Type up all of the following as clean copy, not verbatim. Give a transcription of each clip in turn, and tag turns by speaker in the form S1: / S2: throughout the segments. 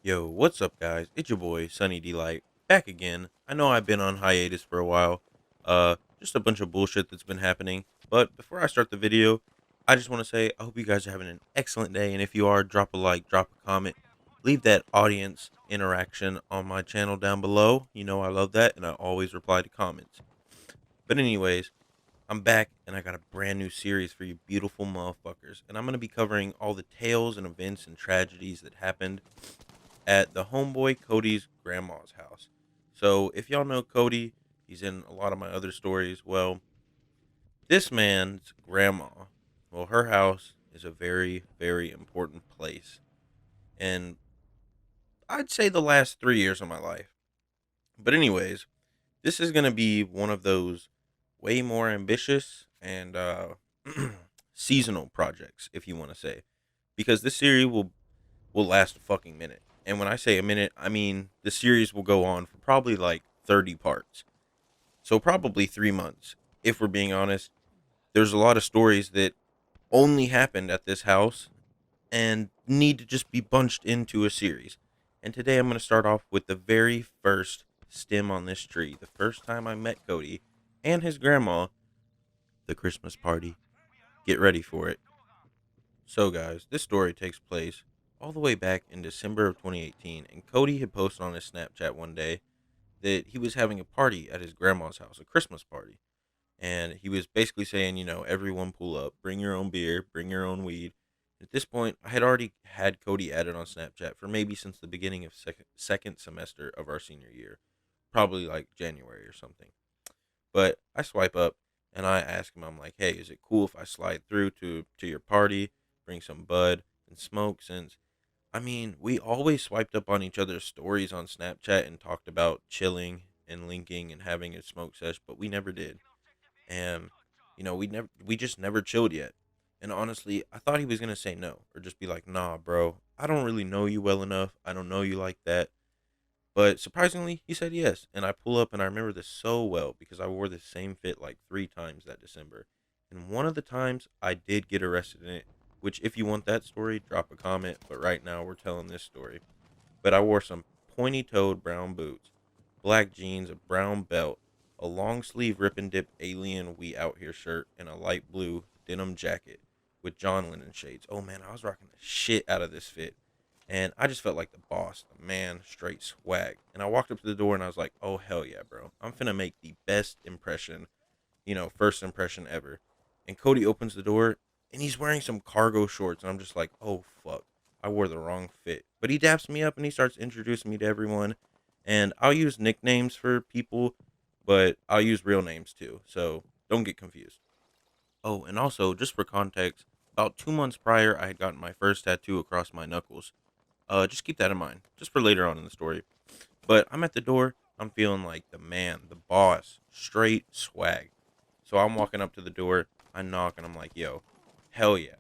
S1: Yo, what's up, guys? It's your boy, Sunny DEElight, back again. I know I've been on hiatus for a while. Just a bunch of bullshit that's been happening. But before I start the video, I just want to say I hope you guys are having an excellent day. And if you are, drop a like, drop a comment, leave that audience interaction on my channel down below. You know I love that, and I always reply to comments. But anyways, I'm back, and I got a brand new series for you beautiful motherfuckers. And I'm going to be covering all the tales and events and tragedies that happened at the homeboy Cody's grandma's house. So if y'all know Cody, he's in a lot of my other stories. Well, this man's grandma, well, her house is a very, very important place. And I'd say the last 3 years of my life. But anyways, this is gonna be one of those way more ambitious and seasonal projects, if you want to say, because this series will last a fucking minute. And when I say a minute, I mean the series will go on for probably like 30 parts. So probably 3 months. If we're being honest, there's a lot of stories that only happened at this house and need to just be bunched into a series. And today I'm going to start off with the very first stem on this tree. The first time I met Cody and his grandma, the Christmas party. Get ready for it. So, guys, this story takes place all the way back in December of 2018, and Cody had posted on his Snapchat one day that he was having a party at his grandma's house, a Christmas party. And he was basically saying, everyone pull up, bring your own beer, bring your own weed. At this point, I had already had Cody added on Snapchat for maybe since the beginning of second semester of our senior year, probably like January or something. But I swipe up and I ask him, I'm like, hey, is it cool if I slide through to your party, bring some bud and smoke? Since, I mean, we always swiped up on each other's stories on Snapchat and talked about chilling and linking and having a smoke sesh, but we never did. And, we just never chilled yet. And honestly, I thought he was going to say no or just be like, nah, bro, I don't really know you well enough. I don't know you like that. But surprisingly, he said yes. And I pull up and I remember this so well because I wore the same fit like 3 times that December. And one of the times I did get arrested in it, which if you want that story, drop a comment. But right now we're telling this story. But I wore some pointy toed brown boots, black jeans, a brown belt, a long sleeve rip and dip alien we out here shirt, and a light blue denim jacket with John Lennon shades. Oh man, I was rocking the shit out of this fit. And I just felt like the boss, the man, straight swag. And I walked up to the door and I was like, oh, hell yeah, bro. I'm finna make the best impression, first impression ever. And Cody opens the door and he's wearing some cargo shorts. And I'm just like, oh, fuck. I wore the wrong fit. But he daps me up and he starts introducing me to everyone. And I'll use nicknames for people, but I'll use real names too. So don't get confused. Oh, and also, just for context, about 2 months prior, I had gotten my first tattoo across my knuckles. Just keep that in mind, just for later on in the story. But I'm at the door. I'm feeling like the man, the boss, straight swag. So I'm walking up to the door. I knock and I'm like, yo, hell yeah.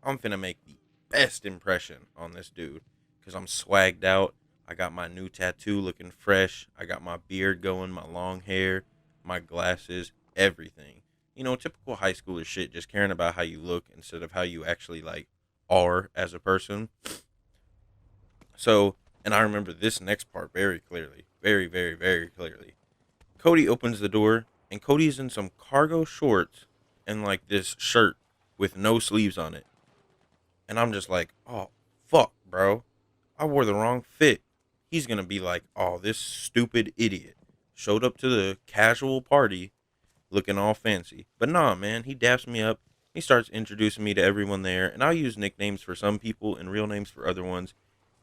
S1: I'm finna make the best impression on this dude. Because I'm swagged out. I got my new tattoo looking fresh. I got my beard going, my long hair, my glasses, everything. Typical high schooler shit, just caring about how you look instead of how you actually, like, are as a person. So, and I remember this next part very clearly. Very, very, very clearly. Cody opens the door, and Cody's in some cargo shorts and like this shirt with no sleeves on it. And I'm just like, oh, fuck, bro. I wore the wrong fit. He's gonna be like, oh, this stupid idiot showed up to the casual party looking all fancy. But nah, man, he daps me up. He starts introducing me to everyone there, and I'll use nicknames for some people and real names for other ones.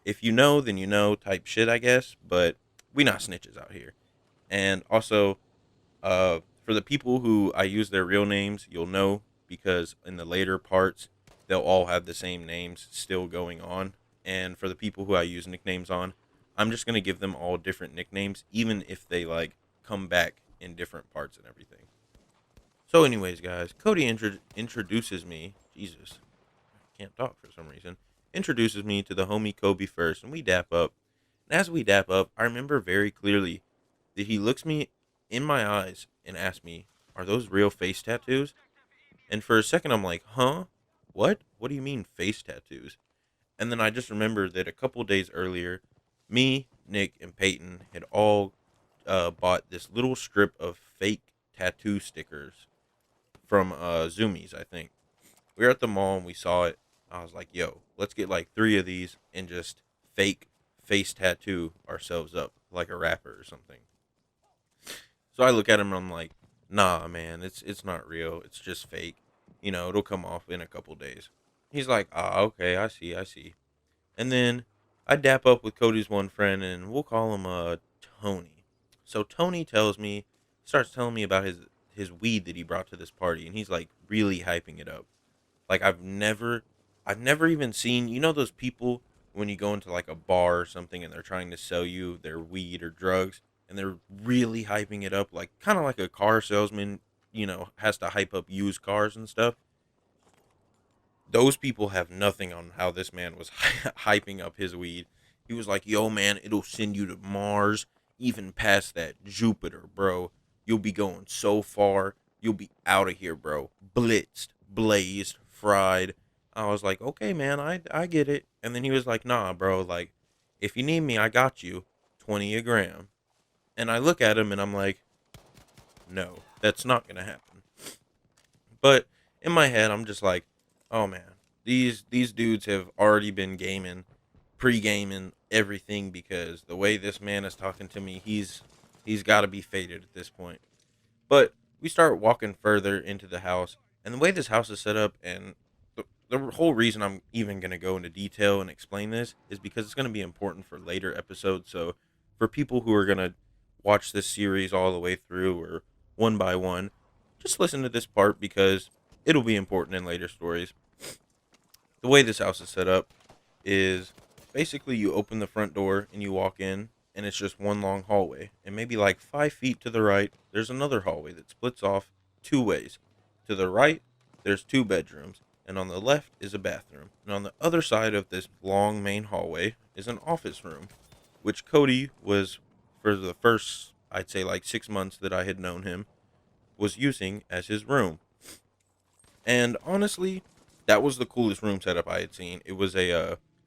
S1: If you know, then you know type shit, I guess. But we not snitches out here. And also, for the people who I use their real names, you'll know because in the later parts, they'll all have the same names still going on. And for the people who I use nicknames on, I'm just gonna give them all different nicknames, even if they like come back in different parts and everything. So, anyways, guys, Cody introduces me. Jesus, I can't talk for some reason. Introduces me to the homie Kobe first, and we dap up. And as we dap up, I remember very clearly that he looks me in my eyes and asks me, "Are those real face tattoos?" And for a second, I'm like, "Huh? What? What do you mean face tattoos?" And then I just remember that a couple days earlier, Me, Nick, and Peyton had all bought this little strip of fake tattoo stickers from Zoomies, I think. We were at the mall and we saw it. I was like, yo, let's get like 3 of these and just fake face tattoo ourselves up like a rapper or something. So I look at him and I'm like, nah, man, it's not real. It's just fake. You know, it'll come off in a couple days. He's like, ah, okay, I see, I see. And then I dap up with Cody's one friend, and we'll call him Tony. So Tony starts telling me about his weed that he brought to this party, and he's like really hyping it up. Like I've never even seen, those people when you go into like a bar or something and they're trying to sell you their weed or drugs and they're really hyping it up, like kind of like a car salesman, has to hype up used cars and stuff. Those people have nothing on how this man was hyping up his weed. He was like, yo, man, it'll send you to Mars, even past that Jupiter, bro. You'll be going so far. You'll be out of here, bro. Blitzed, blazed, fried. I was like, okay, man, I get it. And then he was like, nah, bro, like, if you need me, I got you. 20 a gram. And I look at him and I'm like, no, that's not going to happen. But in my head, I'm just like, oh man, these dudes have already been gaming, pre-gaming everything because the way this man is talking to me, he's got to be faded at this point. But we start walking further into the house, and the way this house is set up, and the whole reason I'm even going to go into detail and explain this is because it's going to be important for later episodes. So for people who are going to watch this series all the way through or one by one, just listen to this part because it'll be important in later stories. The way this house is set up is basically you open the front door and you walk in, and it's just one long hallway. And maybe like 5 feet to the right, there's another hallway that splits off 2 ways. To the right, there's 2 bedrooms, and on the left is a bathroom. And on the other side of this long main hallway is an office room, which Cody was, for the first, I'd say like 6 months that I had known him, was using as his room. And honestly, that was the coolest room setup I had seen. It was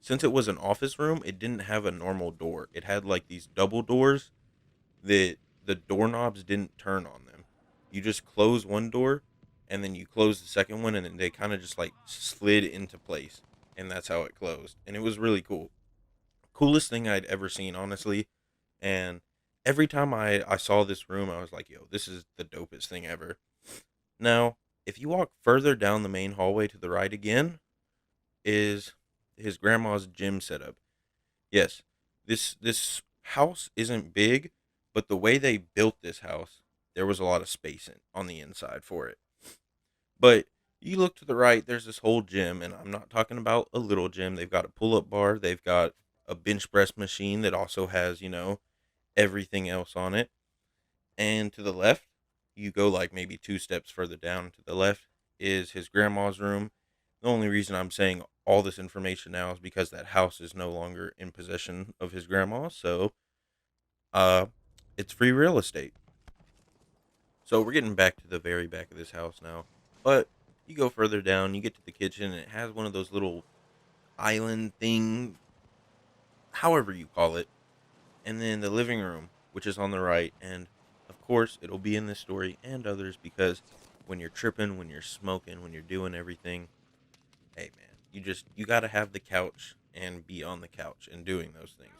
S1: since it was an office room, it didn't have a normal door. It had like these double doors that the doorknobs didn't turn on them. You just close one door and then you close the second one and then they kind of just like slid into place. And that's how it closed. And it was really cool. Coolest thing I'd ever seen, honestly. And every time I saw this room, I was like, yo, this is the dopest thing ever. Now, if you walk further down the main hallway to the right again, is his grandma's gym setup. Yes, this house isn't big, but the way they built this house, there was a lot of space on the inside for it. But you look to the right, there's this whole gym, and I'm not talking about a little gym. They've got a pull-up bar, they've got a bench press machine that also has, everything else on it. And to the left, you go like maybe 2 steps further down to the left is his grandma's room. The only reason I'm saying all this information now is because that house is no longer in possession of his grandma, so uh it's free real estate. So we're getting back to the very back of this house now. But you go further down, you get to the kitchen, and it has one of those little island thing, however you call it. And then the living room, which is on the right, and of course it'll be in this story and others because when you're tripping, when you're smoking, when you're doing everything, hey man, you got to have the couch and be on the couch and doing those things.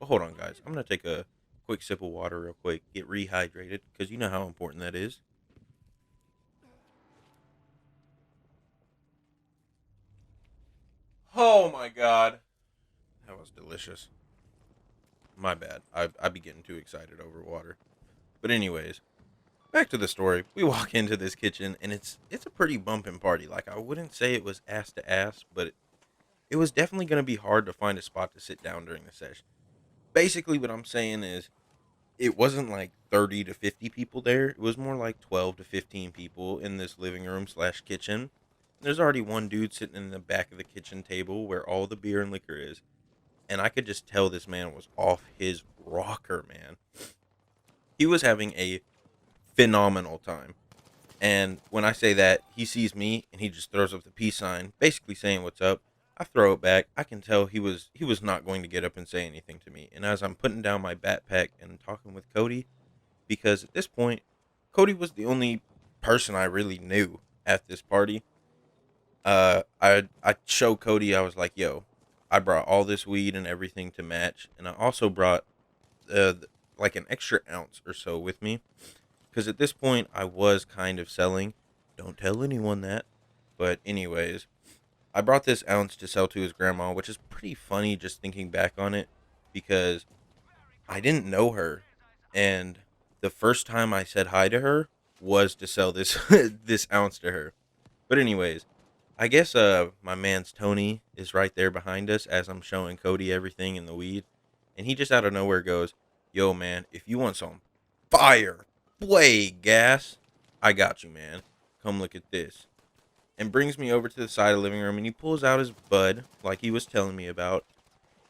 S1: But hold on, guys, I'm gonna take a quick sip of water real quick, get rehydrated because you know how important that is. Oh my god, that was delicious. My bad, I be getting too excited over water. But anyways, back to the story. We walk into this kitchen and it's a pretty bumping party. Like I wouldn't say it was ass to ass, but it was definitely going to be hard to find a spot to sit down during the session. Basically, what I'm saying is it wasn't like 30 to 50 people there. It was more like 12 to 15 people in this living room slash kitchen. There's already one dude sitting in the back of the kitchen table where all the beer and liquor is. And I could just tell this man was off his rocker, man. He was having a phenomenal time. And when I say that, he sees me and he just throws up the peace sign, basically saying what's up. I throw it back. I can tell he was not going to get up and say anything to me. And as I'm putting down my backpack and talking with Cody, because at this point, Cody was the only person I really knew at this party. I showed Cody. I was like, "Yo, I brought all this weed and everything to match, and I also brought like an extra ounce or so with me, because at this point I was kind of selling. Don't tell anyone that. But anyways, I brought this ounce to sell to his grandma, which is pretty funny just thinking back on it, because I didn't know her, and the first time I said hi to her was to sell this this ounce to her. But anyways, I guess my man's Tony is right there behind us as I'm showing Cody everything in the weed, and he just out of nowhere goes, "Yo, man, if you want some fire, play gas, I got you, man. Come look at this." And brings me over to the side of the living room, and he pulls out his bud like he was telling me about,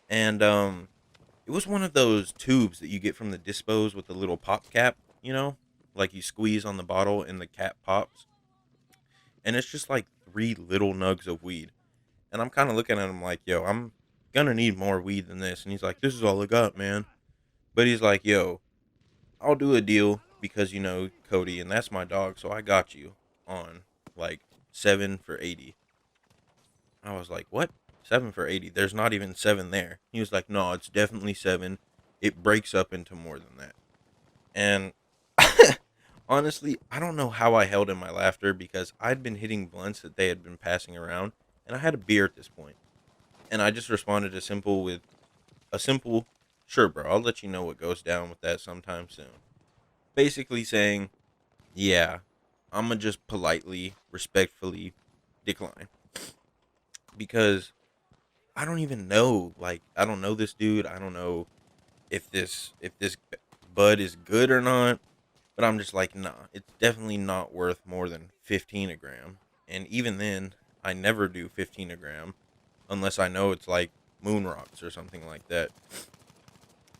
S1: and it was one of those tubes that you get from the dispos with the little pop cap, like you squeeze on the bottle and the cap pops, and it's just like three little nugs of weed. And I'm kind of looking at him like, "Yo, I'm gonna need more weed than this." And he's like, "This is all I got, man." But he's like, "Yo, I'll do a deal because you know Cody, and that's my dog, so I got you on like 7 for 80." I was like, "What? 7 for 80? There's not even seven there." He was like, "No, it's definitely seven. It breaks up into more than that." And honestly, I don't know how I held in my laughter because I'd been hitting blunts that they had been passing around, and I had a beer at this point. And I just responded with a simple, "Sure, bro, I'll let you know what goes down with that sometime soon." Basically saying, "Yeah, I'm gonna just politely, respectfully decline." Because I don't even know, like, I don't know this dude. I don't know if this bud is good or not. But I'm just like, nah, it's definitely not worth more than 15 a gram. And even then, I never do 15 a gram unless I know it's like moon rocks or something like that.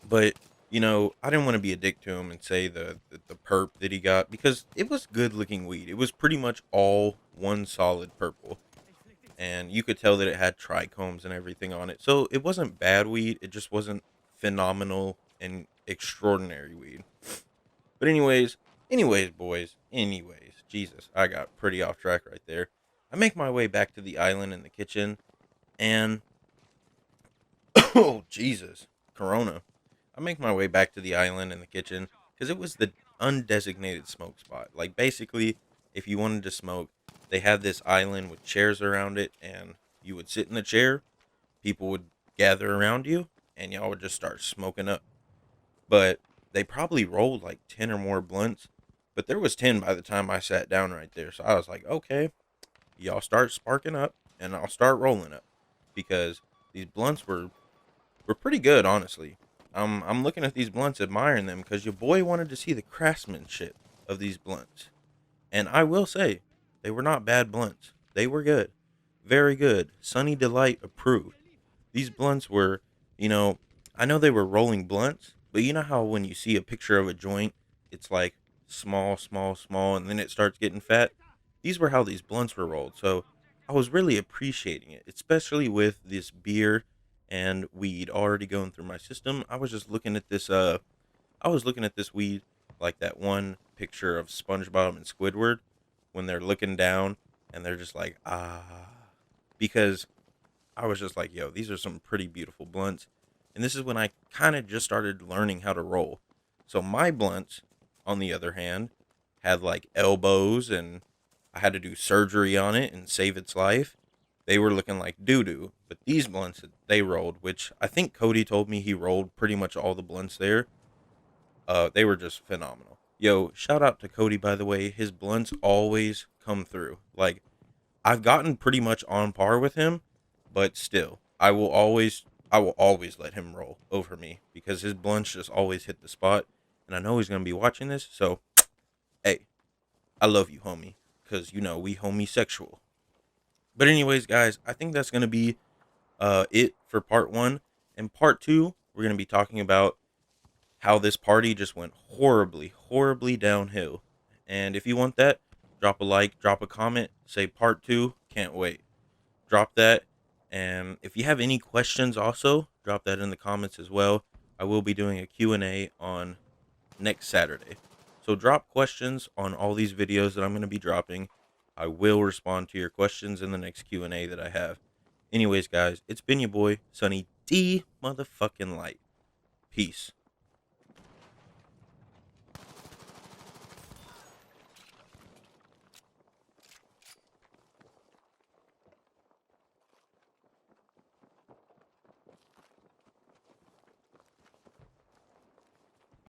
S1: But, I didn't want to be a dick to him and say the perp that he got, because it was good looking weed. It was pretty much all one solid purple. And you could tell that it had trichomes and everything on it. So it wasn't bad weed. It just wasn't phenomenal and extraordinary weed. But anyways, boys, Jesus, I got pretty off track right there. I make my way back to the island in the kitchen, and oh Jesus, Corona. I make my way back to the island in the kitchen because it was the undesignated smoke spot. Like basically, if you wanted to smoke, they had this island with chairs around it, and you would sit in the chair. People would gather around you, and y'all would just start smoking up. But they probably rolled like 10 or more blunts. But there was 10 by the time I sat down right there. So I was like, okay, y'all start sparking up and I'll start rolling up, because these blunts were pretty good, honestly. I'm looking at these blunts, admiring them, because your boy wanted to see the craftsmanship of these blunts. And I will say, they were not bad blunts. They were good. Very good. Sunny Delight approved. These blunts were, you know, I know they were rolling blunts, but you know how when you see a picture of a joint, it's like small, small, small, and then it starts getting fat? These were how these blunts were rolled. So I was really appreciating it, especially with this beer and weed already going through my system. I was just looking at this, I was looking at this weed like that one picture of SpongeBob and Squidward when they're looking down and they're just like, ah, because I was just like, yo, these are some pretty beautiful blunts. And this is when I kind of just started learning how to roll. So my blunts, on the other hand, had like elbows, and I had to do surgery on it and save its life. They were looking like doo doo. But these blunts that they rolled, which I think Cody told me he rolled pretty much all the blunts there, they were just phenomenal. Yo, shout out to Cody, by the way. His blunts always come through. Like, I've gotten pretty much on par with him, but still, I will always let him roll over me because his blunts just always hit the spot. And I know he's gonna be watching this, so hey, I love you, homie, because we homosexual. But anyways, guys, I think that's gonna be it for part one. And part two, we're gonna be talking about how this party just went horribly, horribly downhill. And if you want that, drop a like, drop a comment, say part two, can't wait. Drop that. And if you have any questions, also drop that in the comments as well. I will be doing a Q&A on next Saturday. So drop questions on all these videos that I'm going to be dropping. I will respond to your questions in the next Q&A that I have. Anyways, guys, it's been your boy, Sunny D motherfucking Light. Peace.